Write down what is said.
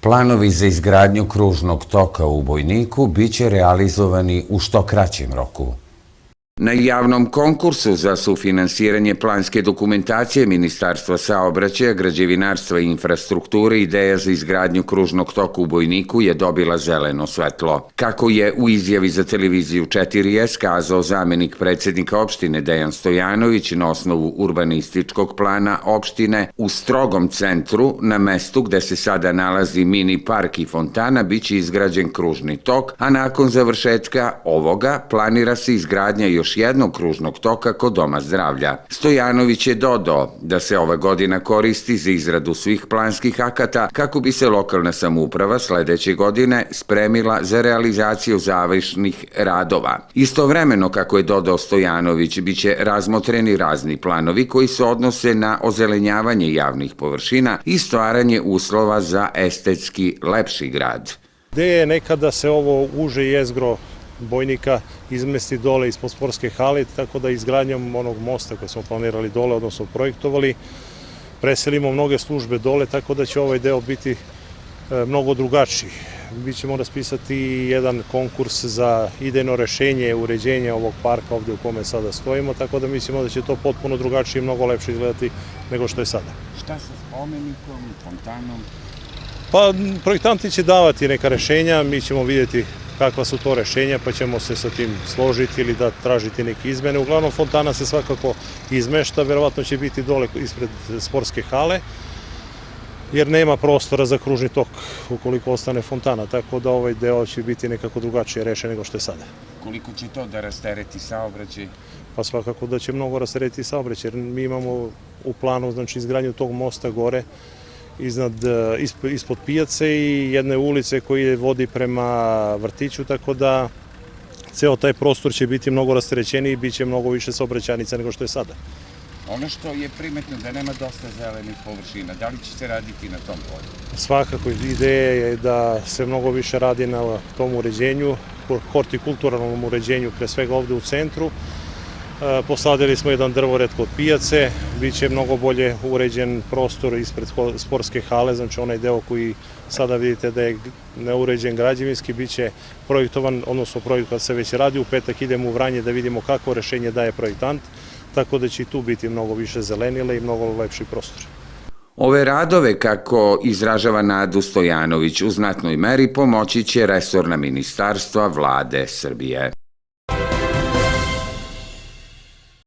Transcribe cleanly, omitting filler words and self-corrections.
Planovi za izgradnju kružnog toka u Bojniku biće realizovani u što kraćem roku. Na javnom konkursu za sufinansiranje planske dokumentacije Ministarstva saobraćaja, građevinarstva i infrastrukture ideja za izgradnju kružnog toka u Bojniku je dobila zeleno svetlo. Kako je u izjavi za televiziju 4S kazao zamenik predsednika opštine Dejan Stojanović, na osnovu urbanističkog plana opštine, u strogom centru, na mestu gde se sada nalazi mini park i fontana, biće izgrađen kružni tok, a nakon završetka ovoga planira se izgradnja još jednog kružnog toka kod Doma zdravlja. Stojanović je dodao da se ova godina koristi za izradu svih planskih akata kako bi se lokalna samouprava sledeće godine spremila za realizaciju završnih radova. Istovremeno, kako je dodao Stojanović, biće razmotreni razni planovi koji se odnose na ozelenjavanje javnih površina i stvaranje uslova za estetski lepši grad. Ideja je nekada da se ovo uže jezgro Bojnika izmesti dole ispod sportske hale, tako da izgradnjom onog mosta koji smo planirali dole, odnosno projektovali, preselimo mnoge službe dole, tako da će ovaj deo biti mnogo drugačiji. Mi ćemo raspisati jedan konkurs za idejno rešenje uređenja ovog parka ovde u kome sada stojimo, tako da mislimo da će to potpuno drugačije i mnogo lepše izgledati nego što je sada. Šta sa spomenikom, fontanom? Pa, projektanti će davati neka rešenja, mi ćemo vidjeti kakva su to rešenja, pa ćemo se sa tim složiti ili da tražiti neke izmene. Uglavnom, fontana se svakako izmešta, verovatno će biti dole ispred sportske hale, jer nema prostora za kružni tok ukoliko ostane fontana, tako da ovaj deo će biti nekako drugačije rešen nego što je sada. Koliko će to da rastereti saobraćaj? Pa svakako da će mnogo rasteretiti saobraćaj, jer mi imamo u planu izgradnju tog mosta gore, ispod pijace i jedne ulice koji vodi prema vrtiću, tako da ceo taj prostor će biti mnogo rasterećeniji i bit će mnogo više saobraćajnica nego što je sada. Ono što je primetno da nema dosta zelenih površina, da li će se raditi na tom polju? Svakako, ideja je da se mnogo više radi na tom uređenju, hortikulturalnom uređenju, pre svega ovde u centru. Posadili smo jedan drvored kod pijace, bit će mnogo bolje uređen prostor ispred sportske hale, znači onaj deo koji sada vidite da je neuređen građevinski, bit će projektovan, odnosno projekat se već radi, u petak idemo u Vranje da vidimo kakvo rešenje daje projektant, tako da će i tu biti mnogo više zelenile i mnogo lepši prostor. Ove radove, kako izražava nadu Stojanović, u znatnoj meri pomoći će resorna ministarstva Vlade Srbije.